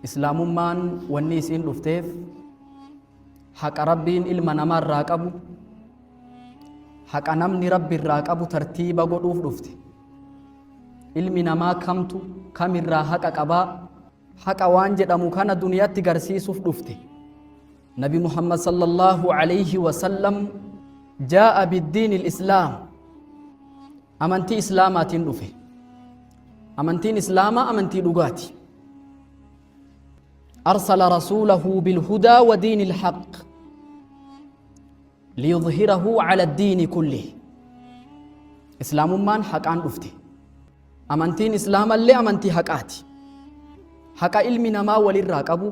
islaamummaan wanni isiin dhufteef haqa rabbiin ilma namaa irraa qabu haqa namni rabbi irraa qabu tartiiba godhuuf dhufte. Ilmi namaa kamtu kamirraa haqa qabaa haqa waan jedhamu kana duniyaatti garsiisuuf dhufte. Nabi Muhammad sallallahu alayhi wa sallam jaa'a biddiini al-islaam, amantii islaamaatiin dhufe. Amantiin islaamaa amantii dhugaati. أرسل رسوله بالهدى ودين الحق ليظهره على الدين كله. إسلام من حق عن أفتي أمنتين إسلام اللي أمنتي حقاتي حق علمنا ما ولي الراقبو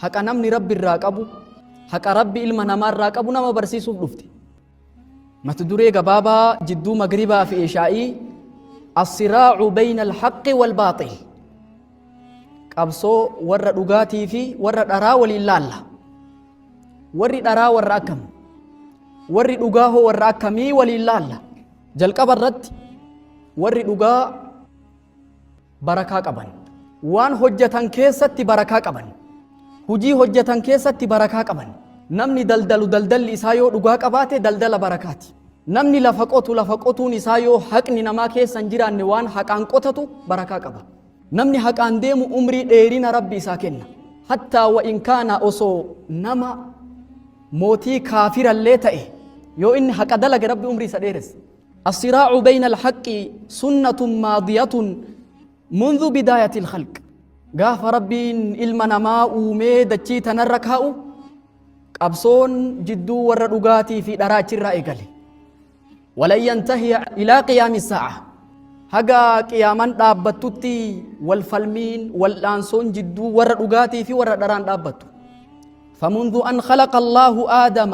حق نمني رب الراقبو حق ربي علمنا ما الراقبو نما برسيسو بلفتي ما تدري بابا جدو مغربا في إشائي الصراع بين الحق والباطل. Qabsoo warra dhugaatii fi warra dharaa waliin laalla. Warri dharaa warra akkam, warri dhugaa hoo warra akkamii waliin laalla. Jalqaba irratti warri dhugaa barakaa qaban, waan hojjetan keessatti barakaa qaban, hujii hojjetan keessatti barakaa qaban. Namni daldalu daldalli isaa yoo dhugaa qabaate daldala barakaati. Namni lafa qotuun isaa yoo haqni namaa keessa hin jiraanne waan haqaan qotatu barakaa qaba. Namni haqaan deemu umrii dheerina rabbi isaa kenna. Hattaa wa in kaana osoo nama mootii kaafirallee ta'e yoo inni haqa dalage rabbi umrii isa dheeressa. As-siraacu bayna al-haqqi sunnatun maadiyatun mundu bidaayati al-khalq. Gaafa rabbiin ilma namaa uumee dachii tanarra kaa'u qabsoon jidduu warra dhugaatii fi dharaa achirraa eegale. Walan yantahiya ilaa qiyaami saa'a. Haga qiyaaman dhaabbattutti wal falmiin wal dhaansoon jidduu warra dhugaatii fi warra dharaan dhaabbattu. فمنذ أن خلق الله آدم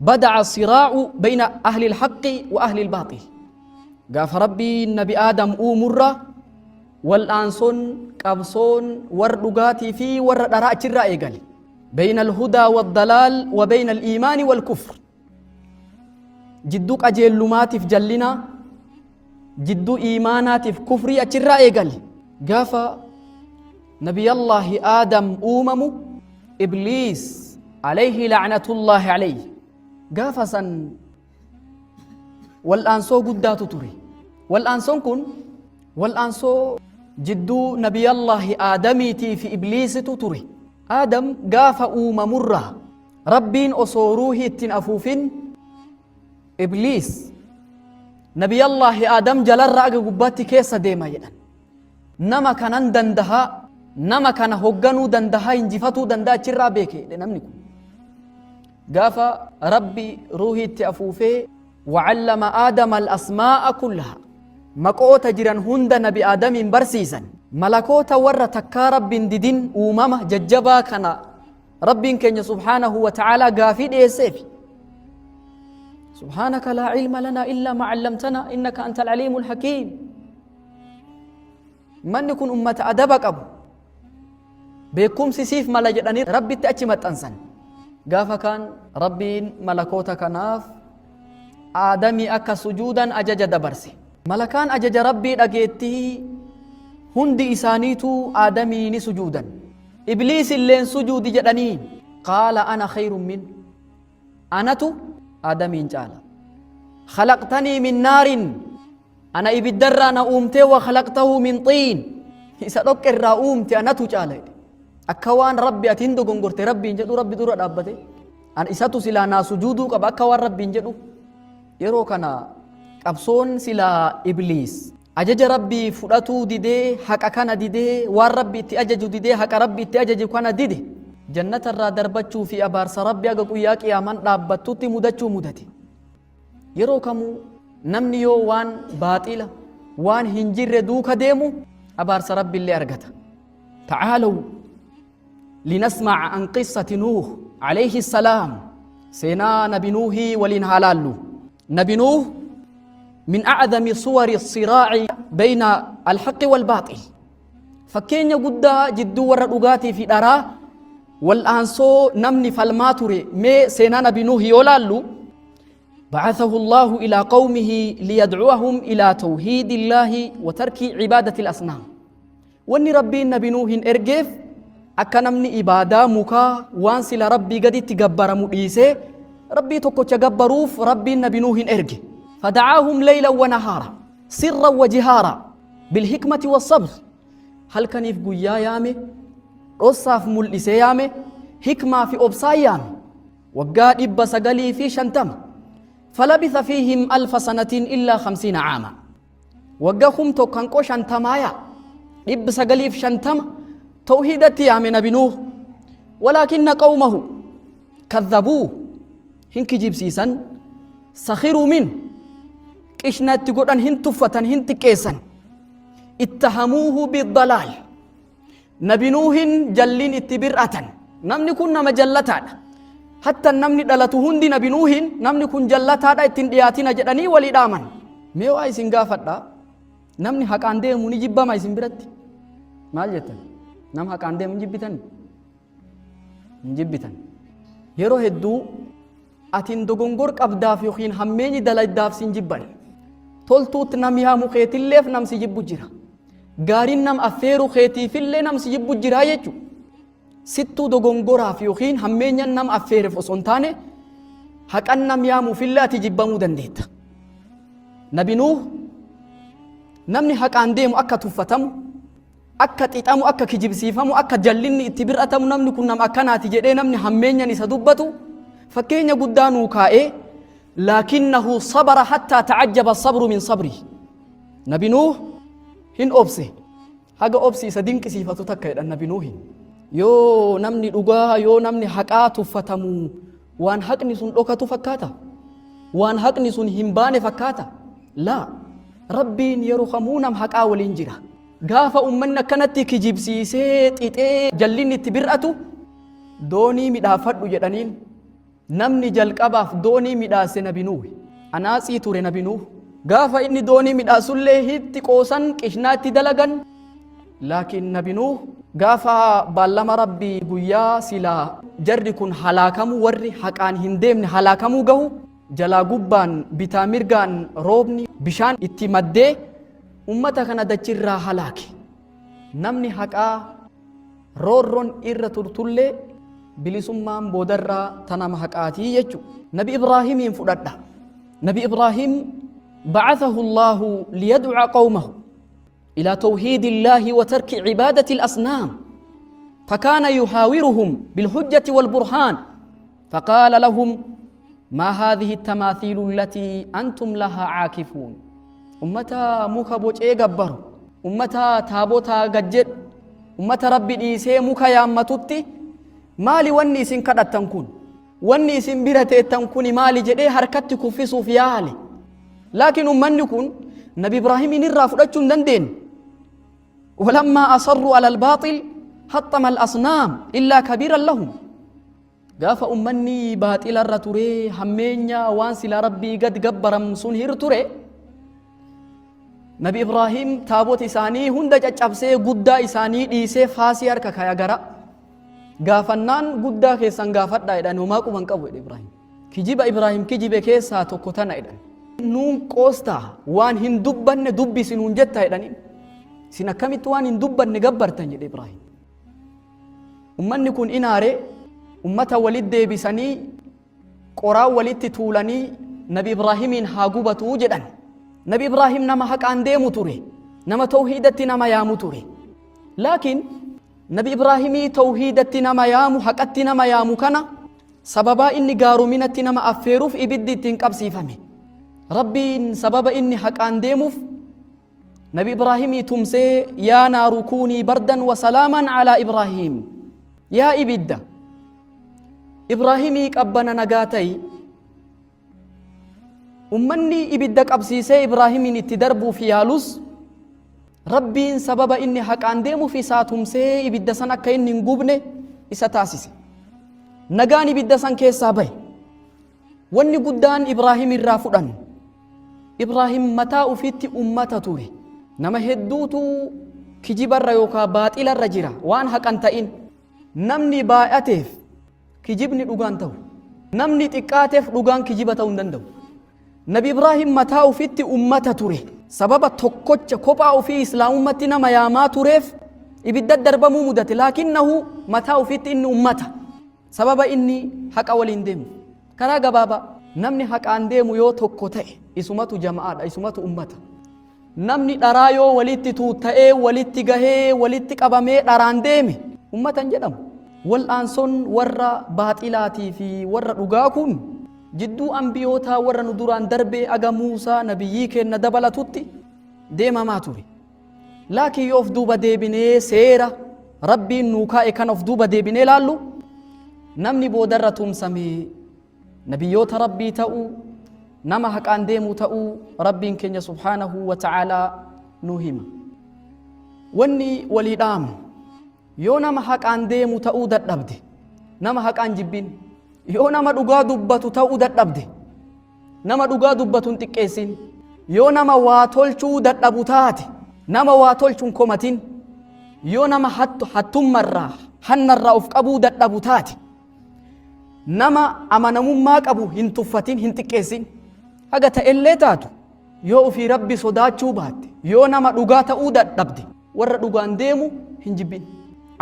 بدأ الصراع بين أهل الحق وأهل الباطل. قاف ربي النبي آدم أمرة والآنسون قبصون وردقاتي في وردراء الرائقل بين الهدى والضلال وبين الإيمان والكفر. جدوك أجيل لمات في جلنا جدو إيمانات في كفري أتشرا إيقال قافا نبي الله آدم أومم إبليس عليه لعنة الله عليه قافا سن والآنسو قداتو تري والآنسو كن والآنسو جدو نبي الله آدميتي في إبليس تري آدم قافا أومم الرا ربين أصوروه اتن أفوفين إبليس نبي الله آدم جلال رأى قباتي كيسا ديما يدن نما كانن دندها نما كان هقنو دندها انجفتو دندا چرا بيكي لنمنكم قافا ربي روحي تأفوفي وعلم آدم الأسماء كلها مقوت جران هند نبي آدم برسيسا ملكوت ور تكا رب ددين أمامه ججبا كان رب كن سبحانه وتعالى قافي ديسيفي سبحانك لا علم لنا إلا ما علمتنا إنك أنت العليم الحكيم. من يكون أمة أدبك أبو بيكم سيسيف ملاجدني ربي تأجمت أنسان قافا كان ربي ملكوتك ناف آدمي أكا سجودا أجج دبرسي ملكان أجج ربي أجيته هندي إسانيتو آدمي سجودا إبليس اللين سجود جدنين قال أنا خير من أنتو آدمين جالا خلقتني من نار أنا إبدر أنا أومتي وخلقته من طين إذا ذكر أومتي أنا تجالا أكوان ربي أتندو غنغرتي ربي جدو ربي دورا دابتي أن إساتو سلا ناسجودو كب أكوان ربي جدو يرو كنا أبصون سلا إبليس أجج ربي فراتو ديدي حق كان ديدي وار ربي تأجج ديدي حق ربي تأجج كان ديدي جنة الرا دربتشو في أبارس ربي أقو ياك يا من رابطوتي مدتشو مدتي يرو كمو نمنيو وان باطلة وان هنجر دوك ديمو أبارس ربي اللي أرغتا. تعالوا لنسمع عن قصة نوح عليه السلام. سينا نبي نوح ولنهالالو نبي نوح من أعظم صور الصراع بين الحق والباطل. فكين يقود جدو ورقاتي في دارا والآنسو نمني فالماتوري مي سينا نبي نوح يولالو بعثه الله إلى قومه ليدعوهم إلى توحيد الله وترك عبادة الأصنام. واني ربي نبي نوح إرجف akka namni ibaadaa mukaa waan sila rabbii gaditti gabbaramu dhiisee rabbii tokkocha gabbaruuf rabbiin nabi nuuhin erge fada'aahum leylan wa nahaara sirran wa jihaara bilhikmati wassabr halkaniif guyyaa yaame dhossaaf mul'isee yaame hikmaa fi obsaa yaame waggaa 950 falabitha fiihim alfa sanatin illaa 50 caama waggaa humto kan qo 50 950 توحيدتي يا من نبي ولكن قومه كذبوه هنك جيبسيسا سخروا منه كشنات تقول أن هنتفة هنتكيسا اتهموه بالضلال نبي نوح جلين اتبرأة نمني كنا مجلتان حتى نمني دلتهن دي نبي نوح نمني كن جلتان اتندياتنا جدني ولداما ميو آي سنغافت نمني حق عنده مني جبا ما يسن براتي مال جتن nam haqaan deemu hin jibbitan yeroo hedduu atin dogongor qabdaaf yookiin hammeenyi daladdaaf sin jibban toltuutti nam yaamu keetilleef nam si jibbu jira gaariin nam affeeru keetiifillee nam si jibbu jira jechu sittuu dogongoraaf yookiin hammeenyan nam affeereef osoo hin taane haqan nam yaamuufillee ati jibbamuu dandeetta nabi nuuh namni haqaan deemu akka tuffatamu akka xixamu akka kijibsiifamu akka jallinni itti bir'atamu namni kun nam akkanaati jedhee namni hammeenyan isa dubbatu fakkeenya guddaa nuu kaa'ee laakinnahu sabara hattaa ta'ajjaba sabru min sabri nabi nuuh hin obse haga obsi isa dinqisiifatu takka jedhan nabi nuuhin yoo namni dhugaa yoo namni haqaa tuffatamu waan haqni sun dhokatu fakkaata waan haqni sun hin baane fakkaata laa rabbiin yeroo kamuu nam haqaa waliin jira gaafa ummanni akkanatti kijibsiisee xixee jallinni itti bir'atu doonii midhaafadhu jedhaniin namni jalqabaaf doonii midhaase nabi nuuh anaatsii ture nabi nuuh gaafa inni doonii midhaasullee hitti qoosan qishnaatti dalagan laakiin nabi nuuh gaafa baallama rabbii guyyaa silaa jarri kun halaakamu warri haqaan hin deemne halaakamuu gahu jalaa gubbaan bitaa mirgaan roobni bishaan itti maddee ummata kana dachirraa halaake namni haqaa roorroon irra turtullee bilisummaan boodarraa tanama haqaatii jechu nabi ibraahimiin fudhadha nabi ibraahim بعثه الله ليدعو قومه إلى توحيد الله وترك عبادة الأصنام فكان يحاورهم بالحجة والبرهان فقال لهم ما هذه التماثيل التي أنتم لها عاكفون أمتا موكا بوچئ غبر أمتا تابوتا غجد أمتا ربي ديسي موكا يامتوتي مالي واني سن كدتن كون واني سن برته تنكون مالي جدي حركتي كفسو في يالي لكن أمني كون نبي إبراهيم نرى فدچون دندين ولما أصروا على الباطل حطم الأصنام إلا كبيرا لهم غاف أمني باطل الرتوري همينيا وانسل ربي قد قبرم سنهر توري نبي إبراهيم تابوت إساني هند جابسي قدا إساني ديسي فاسي أركا كايا غرا غافنان قدا كيسان غافت دايدان وماكو من قبو إبراهيم كجيب إبراهيم كجيب كيسا توكوتان ايدان نون قوستا وان هن دبن دبي سنون جتا ايدان سنا كمت وان هن دبن غبرتان جد إبراهيم أمني كون إناري أمتا ولد دي بساني قرا ولد تولاني نبي إبراهيم هاقوبتو جدان نبي إبراهيم نما حق عن ديمو توري نما توحيدتي نما يامو توري لكن نبي إبراهيم توحيدتي نما يامو حقتي نما يامو كنا سببا إني قارو منتي نما أفيروف إبدي تنقب سيفامي ربي سببا إني حق عن ديموف نبي إبراهيم تمسي يا نار كوني بردا وسلاما على إبراهيم يا إبدا إبراهيم قبنا نقاتي أمني إبدك أبسيسي إبراهيم اتدربوا في يالوس ربي سبب إني حق عندهم في ساتهم سي إبدا سنة كين نقوبني إسا تاسيسي نقاني إبدا سن كيسا بي واني قدان إبراهيم الرافدان إبراهيم متى أفيت أمتا توري نما هدوتو كجيب الريوكا باطل الرجرة وان حق أنتين نمني باياتيف كجيبني لغان تو نمني تكاتيف لغان كجيبتا وندندو نبي إبراهيم متى أفيت أمتا توري سبب تكوتش كوبا في إسلام أمتنا ما ياما توريف ibidda darbamuu mudate laakinnahu mataa ufitti inni ummata sababa inni haqa waliin deemu karaa gabaabaa namni haqaan deemu yoo tokko ta'e isumatu jama'aadha isumatu ummata namni dharaa yoo walitti tuuta'ee walitti gahee walitti qabamee dharaan deeme ummatan jedhamu wal'aanson warra baaxilaatii fi warra dhugaa kun jidduu ambiyootaa warra nu duraan darbee aga Muusaa nabiyyii kenna dabalatutti deemamaa ture laakiin yoo of duuba deebinee seera rabbiin nuu kaa'e kan of duuba deebinee laallu namni boodarra tumsamee nabiyyoota rabbii ta'uu nama haqaan deemuu ta'uu rabbiin keenya subhaanahu wa ta'aalaa nuu hima wanni walii dhaamu yoo nama haqaan deemu ta'uu dadhabde nama haqaan jibbin yoo nama dhugaa dubbatu ta'uu dadhabde nama dhugaa dubbatu hin xiqqeessin yoo nama waa tolchuu dadhabu taate nama waa tolchuun komatin yoo nama hattummarraa hannarraa of qabuu dadhabu taate nama amanamummaa qabu hin tuffatin hin xiqqeessin haga ta'ellee taatu yoo ofii rabbi sodaachuu baatte yoo nama dhugaa ta'uu dadhabde warra dhugaan deemu hin jibbin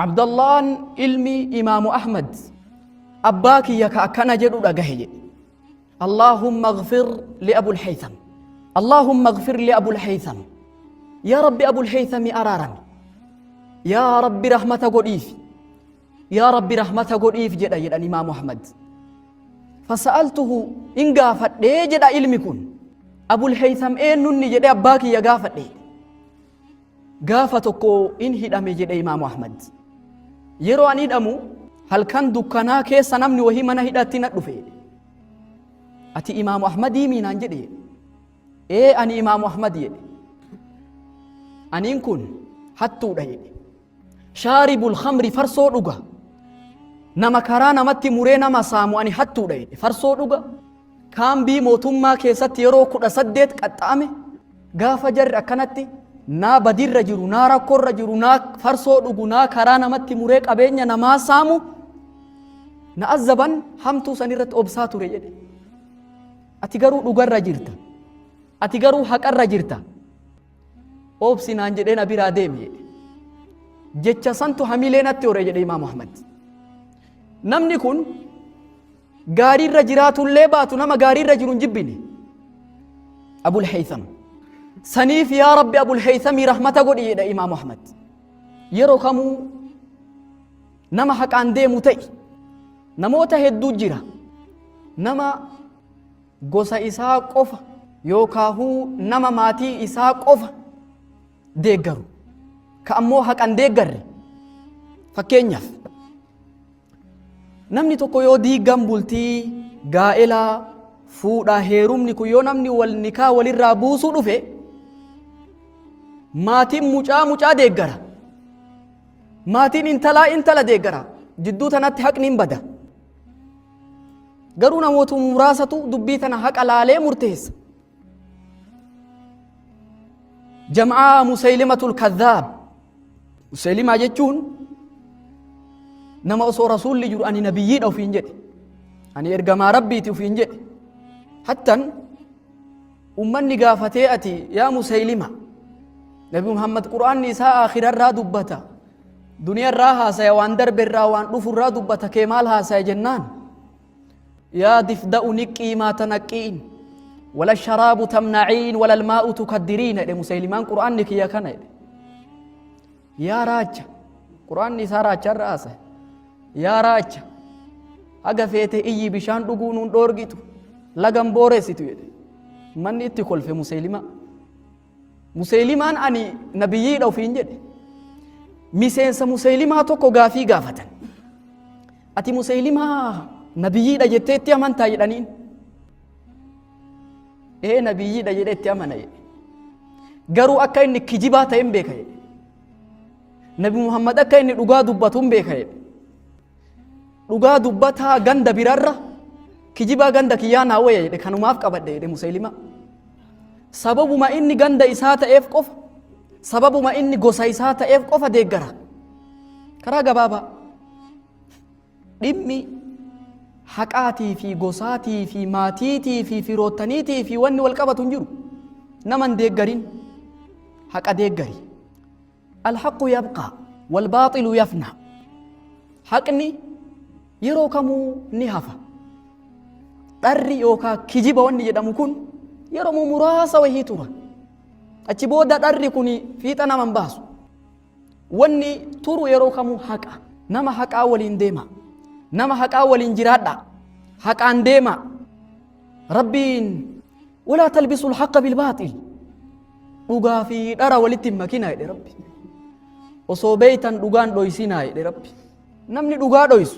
Abdallaan ilmi imaamu Ahmad abbaa kiyya ka akkana jedhu dhagahe jedhe Allahumma ighfir li Abul Haytham Allahumma ighfir li Abul Haytham yaa rabbi Abul Haythami araarami yaa rabbi rahmata godhiif yaa rabbi rahmata godhiif jedha jedhan imaamu Ahmad fasa'altuhu in gaafadhee jedha ilmi kun Abul Haytham eenyunni jedhe abbaa kiyya gaafadhe gaafa tokko in hidhame jedhe imaamu Ahmad yeroo ani hidhamu halkan dukkanaa keessa namni wahii mana hidhatti na dhufe ati imaamu Ahmadii miinaan jedhe ani imaamu Ahmad jedhe aniin kun hattuudha jedhe shaaribul khamri farsoo dhuga nama karaa namatti muree nama saamu ani hattuudha jedhe farsoo dhuga kaambii mootummaa keessatti yeroo 18 qaxxaame gaafa jarri akkanatti naa badirra jiru naa rakkorra jiru naa farsoo dhugu naa karaa namatti muree qabeenya namaa saamu na azzaban hamtuu san irratti obsaa ture jedhe ati garuu dhugarra jirta ati garuu haqarra jirta obsi naan jedhee na biraa deemi jedhe jecha santu hamilee natti hore jedhe imaamu Ahmad namni kun gaariirra jiraatullee baatu nama gaariirra jiru hin jibbine Abul Haytham saniif yaa rabbi Abul Haythami rahmata godhi jedha imaamu Ahmad yeroo kamuu nama haqaan deemu ta'e namoota hedduu jira nama gosa isaa qofa yookaahuu nama maatii isaa qofa deeggaru ka ammoo haqan deeggarre fakkeenyaaf namni tokko yoo diigan bultii gaa'elaa fuudhaa heerumni kun yoo namni wal nikaa walirraa buusuu dhufe maatiin mucaa deeggara maatiin intala deeggara jidduu tanatti haqni hin bada garuu namoota muraasatu dubbii tana haqa laalee murteessa jam'aa Musaylimatul Kadhaab Musaylimaa jechuun nama osoo rasuulli jiru ani nabiyyiidha ufiin jedhe ani ergamaa rabbiiti ufiin jedhe hattan ummanni gaafatee ati yaa Musaylima nabi Muhammad qur'aanni isaa akhirarraa dubbata duniyarraa haasaya waan darberraa waan dhufurraa dubbata kee maal haasaya jennaan yaa difda'u niqqii maa tanaqqiin wala sharaabu tamna'iin wala almaa'u tukaddiriin jedhe Musaylimaan qur'aanni kiyya kana jedhe yaa raacha qur'aanni isaa raacharra haasaya yaa raacha haga feete iyyi bishaan dhuguu nuun dhoorgitu lagan booressitu jedhe manni itti kolfe Musaylimaan ani nabiyyiidha ufiin jedhe miseensa Musaylimaa tokko gaafii gaafatan ati Musaylimaa nabiyyiidha jetteetti amantaa jedhaniin nabiyyiidha jedheetti amana jedhe garuu akka inni kijibaa ta'e hin beeka jedhe nabi Muhammad akka inni dhugaa dubbatu hin beeka jedhe dhugaa dubbataa ganda birarra kijibaa ganda kiyyaa naawwaya jedhe kanumaaf qabadhe jedhe Musaylima sababuma inni ganda isaa ta'eef qofa sababuma inni gosa isaa ta'eef qofa deeggara karaa gabaabaa dhimmi haqaatii fi gosaatii fi maatiitii fi firoottaniitii fi wanni wal qabatu hin jiru naman deeggarin haqa deeggari alhaqu yabqa والباطل يفنى حقني يروكمو نهفا دري يوكا كجيبا وني جدامو كن يرمو مراسا وهي تورا أتبودا دري كوني فيتنا من باسو وني تورو يروكمو حقا نما حقا ولين ديما نما حقا ولين جرادا حقا ديما ربين ولا تلبسوا الحق بالباطل dhuga fi dara walitti makina yedhe rabbi osoo beeytan dhugaan dhoysina yedhe rabbi namni dhugaa dhoysu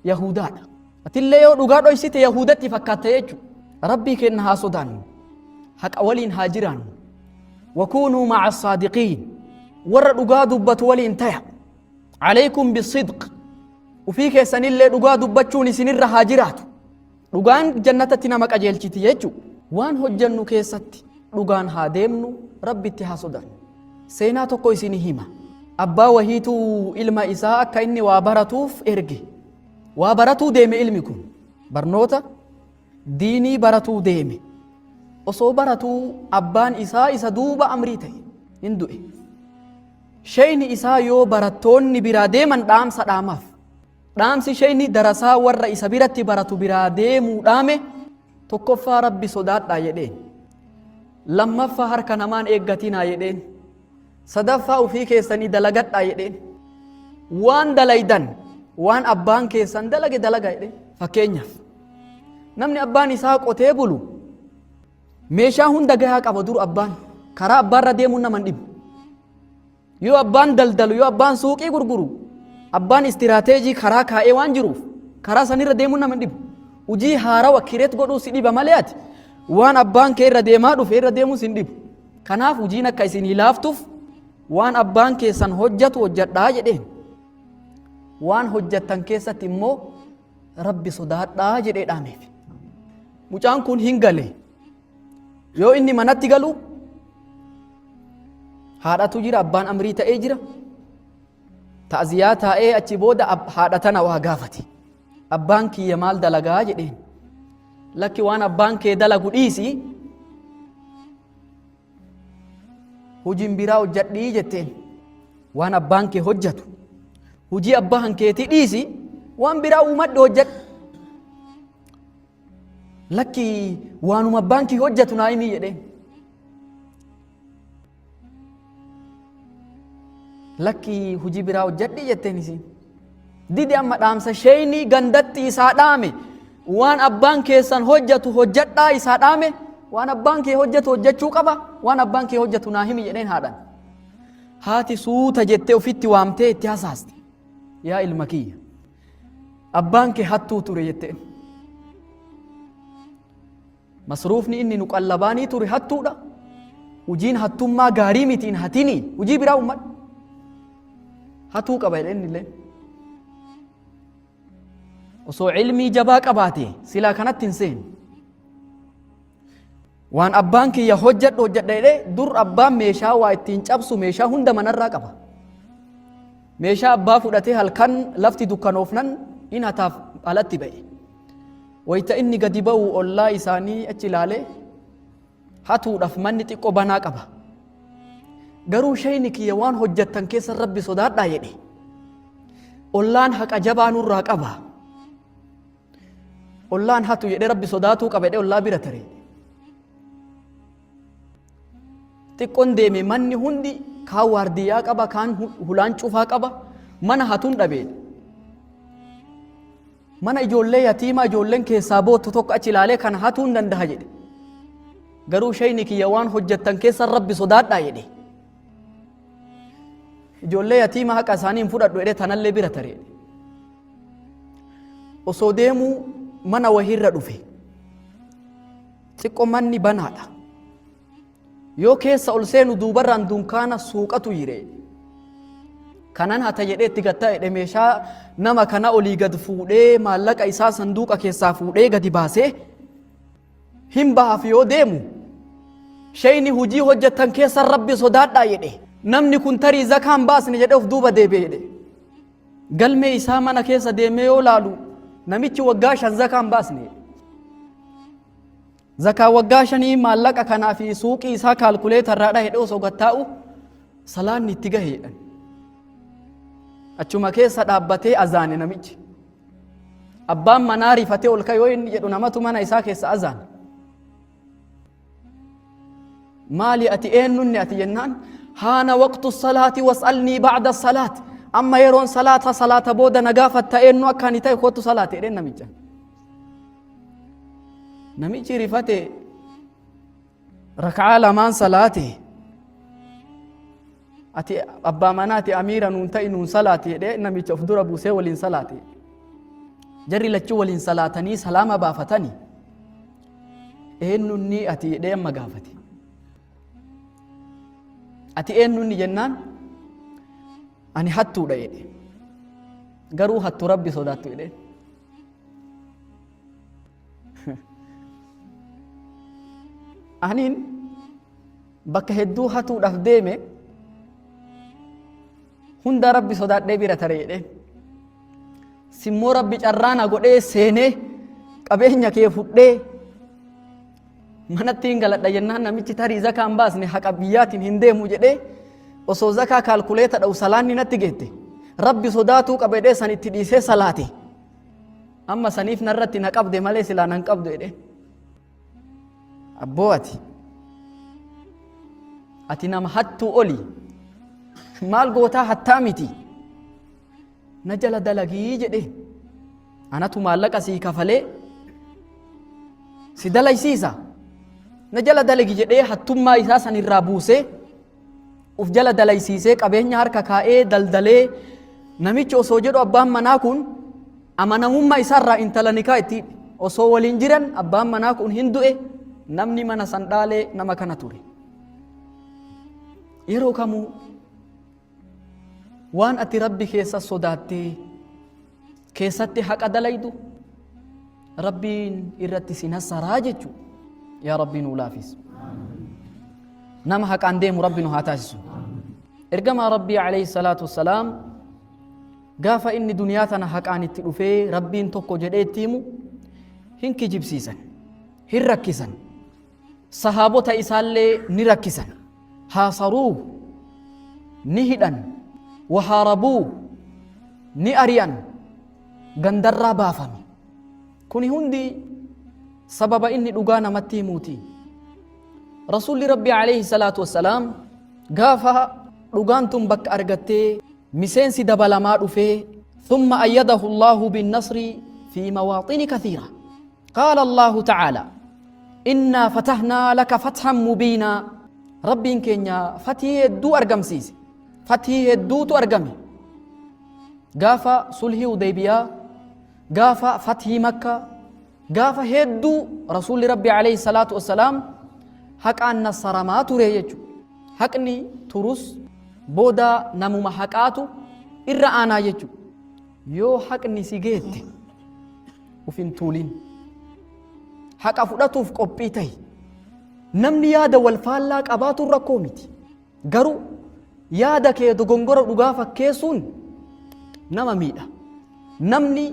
yahudaadha atillee yoo dhugaa dhoysite yahudatti fakkaata jechu rabbii kenna haa sodaannu haqa waliin haa jiraannu wakunuu maca asaadiqiin warra dhugaa dubbatu waliin taya calaykum bisidq ufii keessanillee dhugaa dubbachuun isinirra haa jiraatu dhugaan jannatatti nama qajeelchiti jechu waan hojjannu keessatti dhugaan haa deemnu rabbitti haa sodaannu seenaa tokko isinii hima abbaa wahiitu ilma isaa akka inni waa baratuuf erge waa baratuu deeme ilmi kun barnoota diinii baratuu deeme osoo baratuu abbaan isaa isa duuba amrii ta'e hin du'e shayni isaa yoo barattoonni biraa deeman dhaamsa dhaamaaf dhaamsi shayni darasaa warra isa biratti baratu biraa deemuu dhaame tokkoffaa rabbi sodaadhaa jedheen lammaffaa harka namaan eeggatinaa jedheen sadaffaa ufii keessanii dalagadhaa jedheen waan dalaydan waan abbaan keessan dalage dalaga jedheen fakkeenyaaf namni abbaan isaa qotee bulu meeshaa hunda gahaa qaba dur abbaan karaa abbaarra deemuun naman dhibu yoo abbaan daldalu yoo abbaan suuqii gurguru abbaan istiraateejii karaa kaa'ee waan jiruuf karaa sanirra deemuun naman dhibu hujii haarawa kireet godhuu si dhiba malee ati waan abbaan kee irra deemaa dhufe irra deemuu sin dhibu kanaaf hujiin akka isin hilaaftuuf waan abbaan keessan hojjatu hojjadhaa jedheen waan hojjattan keessatti immoo rabbi sodaadhaa jedhee dhaameef mucaan kun hin gale yoo inni manatti galu haadhatu jira abbaan amrii ta'ee jira ta'ziyaa taa'ee achi booda haadha tana waa gaafate abbaan kiyya maal dalagaa jedheen lakki waan abbaan kee dalagu dhiisi hujiin biraa hojjadhii jetteen waan abbaan kee hojjatu hujii abbaan keetii dhiisi waan biraa uumadhe hojjadhu lakki waanuma abbaan kee hojjatu naa himii jedheen lakki hujii biraa hojjadhii jetteen isiin didi amma dhaamsa shayni gandatti isaa dhaame waan abbaan keessan hojjatu hojjadhaa isaa dhaame waan abbaan kee hojjatu hojjachuu qaba waan abbaan kee hojjatu naa himi jedheen haadhan haati suuta jettee ofitti waamtee itti hasaaste yaa ilma kiyya abbaan kee hattuu ture jetteen masruufni inni nu qallabaanii ture hattuudha hujiin hattummaa gaarii mitiin hatinii hujii biraa ummadhu hatuu qaba jedheen illee osoo ilmii jabaa qabaate silaa kanatti hin seenu waan abbaan kiyya hojjadhu hojjadha jedhee dur abbaan meeshaa waa ittiin cabsu meeshaa hunda manarraa qaba meeshaa abbaa fudhatee halkan lafti dukkanoofnan in hataaf alatti ba'e wayta inni gadi ba'u ollaa isaanii achi ilaalee hatuudhaaf manni xiqqoo banaa qaba garuu shayni kiyya waan hojjattan keessa rabbi sodaadhaa jedhe ollaan haqa jabaa nurraa qaba ollaan hatu jedhe rabbi sodaatuu qaba jedhe ollaa bira tare xiqqoon deeme manni hundi kaan waardiyyaa qaba kaan hulaan cufaa qaba mana hatuun dhabee mana ijoollee yatiimaa ijoolleen keessaa boottu tokko achi ilaalee kana hatuun danda'a jedhe garuu shayni kiyya waan hojjattan keessa rabbi sodaadhaa jedhe ijoollee yatiimaa haqa isaanii hin fudhadhu jedhe tanallee bira tare osoo deemuu mana wahirra dhufe xiqqoo manni banaadha yoo keessa ol seenu duubarraan dunkaana suuqatu yire kanan hata jedhee itti gattaa jedhe meeshaa nama kana olii gad fuudhee maallaqa isaa sanduuqa keessaa fuudhee gadi baasee hin bahaaf yoo deemu shayni hujii hojjattan keessa rabbi sodaadhaa jedhe namni kun tarii zakaan baasne jedhe of duuba deebi'e jedhe galmee isaa mana keessa deemee yoo laalu namichi waggaa 5 zakaan baasne zakaa waggaa 5 maallaqa kanaa fi suuqii isaa kaalkuleetarraa dhahedhe osoo gattaa'u salaanni itti gaheedhan achuma keessa dhaabbatee azaane namichi abbaan manaa rifatee ol ka'e yoo inni jedhu namatu mana isaa keessa azaane maali ati eenyunni ati jennaan haana waqtu salaati was'alnii ba'da salaati amma yeroon salaata booda nagaafatta eenyu akka ani ta'e kootu salaate jedheen namichi rifate rak'aa lamaan salaate ati abbaa manaati amiira nuun ta'i nuun salaate jedhee namicha of dura buusee waliin salaate jarri lachuu waliin salaatanii salaama baafatanii eenyunni ati jedhee amma gaafate ati eenyunni jennaan ani hattuudha jedhe garuu hattu rabbi sodaattu jedhe aniin bakka hedduu hatuudhaaf deeme hunda rabbi sodaadhee bira tare jedhe simmoo rabbi carraana godhee seenee qabeenya kee fudhee manatti hin galadha jennaan namichi tarii zakaa hin baasne haqa biyyaatiin hin deemu jedhee osoo zakaa kaalkuleeta dha'u salaanni natti geette rabbi sodaatuu qabedhee san itti dhiisee salaate amma saniif narratti na qabde malee silaa nan qabdu jedhe abboo ati nama hattuu oli maal gootaa hattaa miti na jala dalagii jedhe anatu maallaqa sii kafalee si dalaysiisa na jala dalagi jedhee hattummaa isaa san irraa buusee uf jala dalaysiisee qabeenya harka kaa'ee daldalee namichi osoo jedhu abbaan manaa kun amanamummaa isaarraa intala nikaa itti osoo waliin jiran abbaan manaa kun hin du'e namni mana san dhaalee nama kana ture yeroo kamuu waan ati rabbi keessa sodaattee keessatti haqa dalaydu rabbiin irratti si nassaraa jechu yaa rabbii nuu laafis nama haqaan deemu rabbi nu haa taasisu ergamaa rabbii alayhi salaatu wassalaam gaafa inni duniyaa tana haqaan itti dhufee rabbiin tokko jedhee itti himu hin kijibsiisan hin rakkisan sahaabota isaallee ni rakkisan haasaruu ni hidhan wahaarabuu ni ari'an gandarraa baafame kuni hundi sababa inni dhugaa namatti himuuti rasuulli rabbii alayhi salaatu wassalaam gaafa dhugaan tun bakka argattee miseensi dabalamaa dhufee ثم أيده الله بالنصر في مواطن كثيرة قال الله تعالى إنا فتحنا لك فتحا مبينا ربين كينيا فتيه الدو أرقم سيسي فتيه الدو تو أرقمي قافا صلحي وديبيا قافا فتح مكة قافا هدو رسول ربي عليه الصلاة والسلام حق أن نصر ما تريجو حقني ترس بودا نمو حقاتو إرى أنا يجو يو حقني سيجيت وفين تولين حق أفضاتو في قبيتي نمني يادا والفالاك أباتو الركوميتي قرو يادا كي دقنقر رقافة كيسون نما ميدا نمني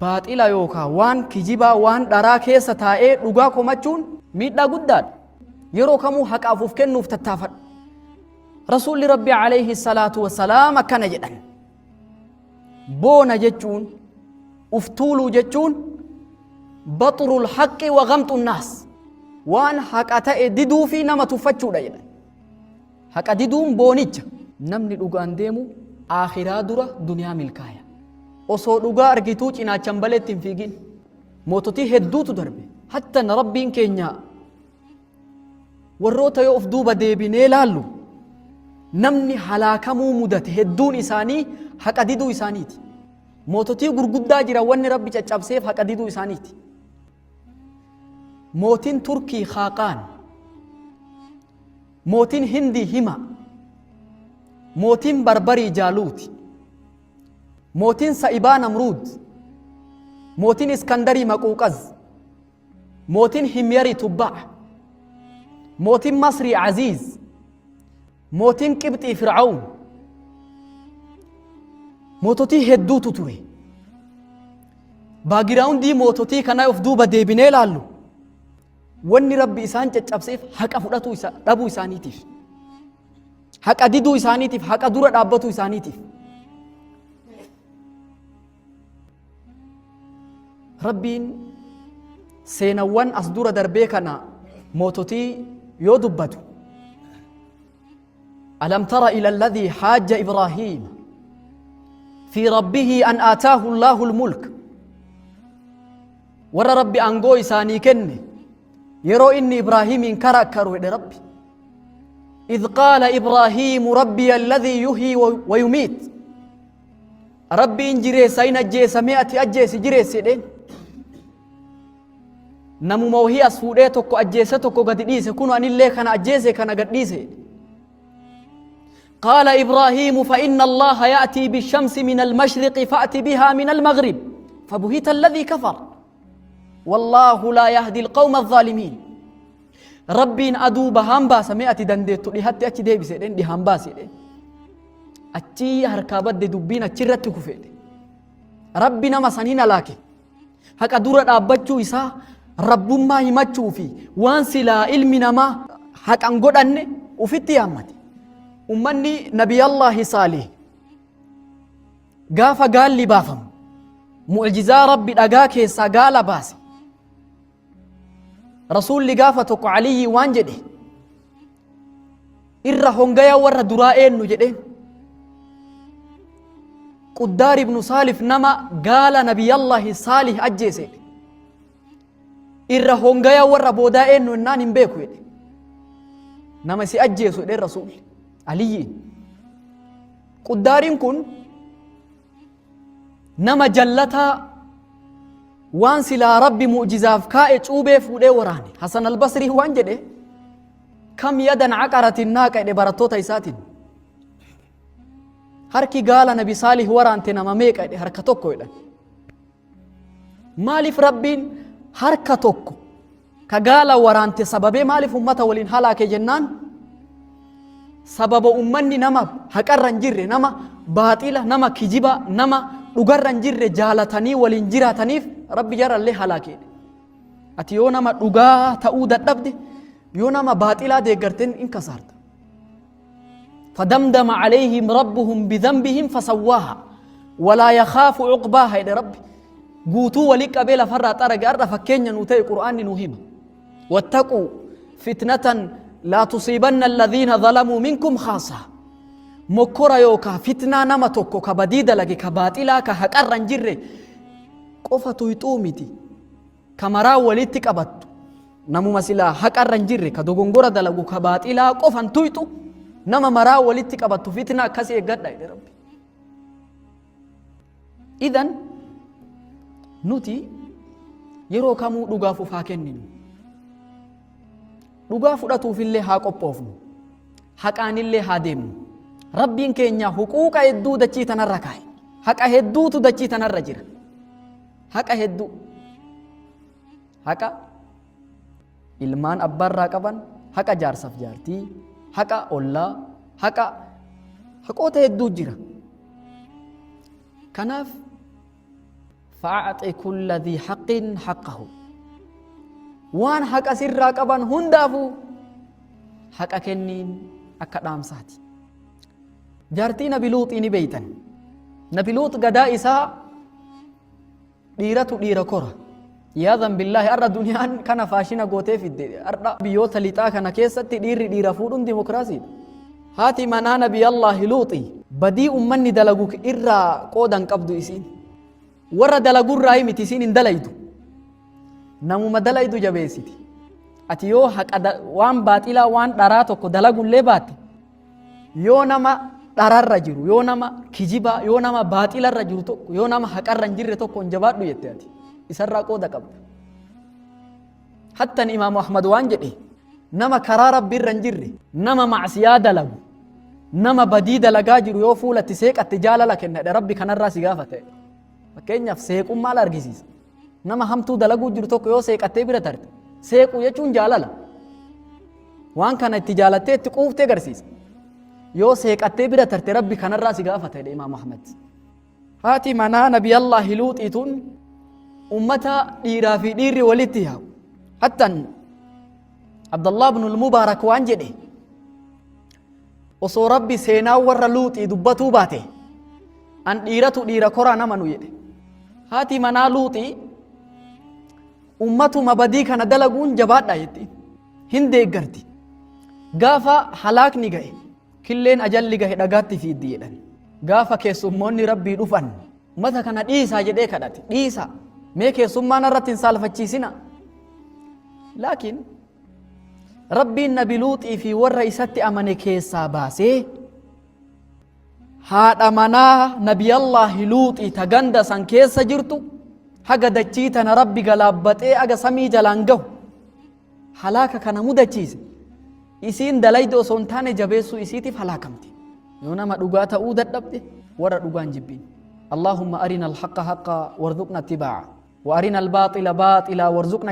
باطلا يوكا وان كجيبا وان دارا كيسا تائي رقاكو مچون ميدا قداد يرو كمو حق أفوف كنو فتتافد رسول ربي عليه الصلاة والسلام كان جدن بونا جتون افتولو جتون بطر الحق وغمط الناس وان حق أتأي ديدو في نما تفتشو دايدا حق ديدون بونيج نمني لغان ديمو آخرا درة دنيا ملكايا وصو لغا أرغتوش إنا چنبالت تنفيقين موتوتي هدوتو دربي حتى نربين كينيا وروتا يوف دوبا ديبيني لالو namni halaakamuu mudate hedduun isaanii haqa diduu isaaniiti moototii gurguddaa jira wanni rabbi caccabseef haqa diduu isaaniiti mootiin turkii Khaaqaan mootiin hindii hima mootiin barbarii jaaluuti mootiin sa'ibaa namruud mootiin iskandarii maquuqaz mootiin himyarii tubbaa mootiin masrii aziiz موتين قبطي فرعون موتوتي هدوتو توري باقراون دي موتوتي كنا يفدوبا ديبيني لالو واني ربي إسان جتشابسيف حق أفضاتو ربو إسانيتيف حق أديدو إسانيتيف حق أدورة أبتو إسانيتيف rabbiin seenawwan as dura darbee kana moototii yoo dubbatu ألم تر إلى الذي حاج إبراهيم في ربه أن آتاه الله الملك ور ربي أنقو إساني كني يرو إني إبراهيم كركروا إلى ربي إذ قال إبراهيم ربي الذي يحيي ويميت ربي إن جريس أين أجيس مئة أجيس جريس إدين نمو موهي أسفوديتك أجيستك قد ديسي كونوا أن اللي كان أجيسي كان قد ديسي قال إبراهيم فإن الله يأتي بالشمس من المشرق فأتي بها من المغرب فبهت الذي كفر والله لا يهدي القوم الظالمين ربي أدوب هامبا سمعت دندت لحتى أتي دي بسيدين دي هامبا سيدين أتي هركابت دي دبين أتشرت كفيد ربي نما سنين لاكي هكا دورة أبجو إسا رب ما يمجو في وانسلا علم نما هكا انقود أني وفيتي أمتي أمني نبي الله صالح قاف قال لي بافم معجزة ربي أقاك قال باسي رسول لي قافتك علي وانجده إرى هنغيا ورى درائين نجده قدار ابن صالح نما قال نبي الله صالح أجيسي إرى هنغيا ورى بودائين ننان بيكو نما سي أجيسو دي رسول علي قدارين كن نما جلتا وان سلا ربي معجزاف كائج اوبه فوده وراني حسن البصري وان جده كم يدا عقرت الناقه دي برتوتا يساتين هركي قال نبي صالح ورانتي نما ميقه دي حركه توكو يدا مالف ربين حركه توكو كقال ورانتي سببه مالف امته ولين هلاك جنان سبب أمني نما حقرن جرّي نما باطلة نما كجبا نما dhugarran jirre jaalatanii waliin jiraataniif rabbi jarallee halaakee ati yoo nama dhugaa ta'uu dadhabde yoo nama baaxilaa deeggarteen in kasaarta فدمدم عليهم ربهم بذنبهم فسواها ولا يخاف عقباها يا ربي قوتوا ولك بلا فرّا ترى أرى فكينيا نوتي قرآن نوهيما واتقوا فتنة لا تصيبن الذين ظلموا منكم خاصة مكورا يوكا فتنة نما توكو كبديدة لكي كباطلا كهكارن جره قفة تويتوميتي كمرا وليتك أبتو نمو مسلا هكارن جره كدوغنغورا دلغو كباطلا قفة تويتو نما مرا وليتك أبتو فتنة كسي قد يا ربي إذن نوتي يرو كامو دوغافو فاكنين دوغافو داتو في اللي هاك أبوفنو هاكان اللي هادمو ربين كينيا حقوق هدو دچي تنرى كاي حق هدو تو دچي تنرى جرا حق هدو حق ilmaan abbarraa qaban haqa jaarsaaf jaartii haqa ollaa haqa haqoota hedduu jira kanaaf fa'aati kulla dhi haqqin haqqahu waan haqa sirraa qaban hundaafu haqa kenniin akka dhaamsaati jaartii nabi luuxii ni beeytan nabi luux gadaa isaa dhiiratu dhiira kora yaadan billaahi arra duniyaan kana faashina gootee fidde arra biyyoota lixaa kana keessatti dhiirri dhiira fuudhuun dimokiraasiidha haati manaa nabi allaahi luuxii badii ummanni dalagu irraa qoodan qabdu isiin warra dalagurraa himiti isiin hin dalaydu namuma dalaydu jabeessiti ati yoo haqa waan baaxilaa waan dharaa tokko dalagullee baatte yoo nama dhararra jiru yoo nama kijiba yoo nama baaxilarra jiru tokko yoo nama haqarra hin jirre tokko hin jabaadhu jette ati isarraa qooda qabda hattan imaamu ahmad waan jedhe nama karaa rabbiirra hin jirre nama macsiyaa dalagu nama badii dalagaa jiru yoo fuulatti seeqatte jaalala kennadhe rabbi kanarraa si gaafata fakkeenyaaf seequun maal argisiisa nama hamtuu dalaguu jiru tokko yoo seeqattee bira tarte seequu jechuun jaalala waan kana itti jaalattee itti quuftee agarsiisa yoo seeqattee bira tarte rabbi kanarraa si gaafata jedhe imaamu ahmad haati manaa nabi allaahi luuxiituun ummata dhiiraa fi dhiirri walitti yaa'u hattan abdallah ibn al-mubaarak waan jedhe osoo rabbi seenaa warra luuxii dubbatuu baate an dhiiratu dhiira koraa nama nu jedhe haati manaa luuxii ummatuma badii kana dalaguun jabaadha jetti hin deeggarti gaafa halaakni gahe killeen ajalli gahe dhagaatti fiiddi jedhan gaafa keessummoonni rabbii dhufan ummata kana dhiisaa jedhee kadhate dhiisa mee keessummaan irratti hin saalfachiisina laakiin rabbiin nabi luuxii fi warra isatti amane keessaa baasee haadha manaa nabiyallaahi luuxii ta ganda san keessa jirtu haga dachii tana rabbi galaabbatee aga samii jalaan gahu halaaka kana mudachiise isiin dalayde osoo hin taane jabeessuu isiitiif halaakamti yoo nama dhugaa ta'uu dadhabde warra dhugaan jibbiin اللهم أرنا الحق حقا وارزقنا اتباعه وأرنا الباطل باطلا وارزقنا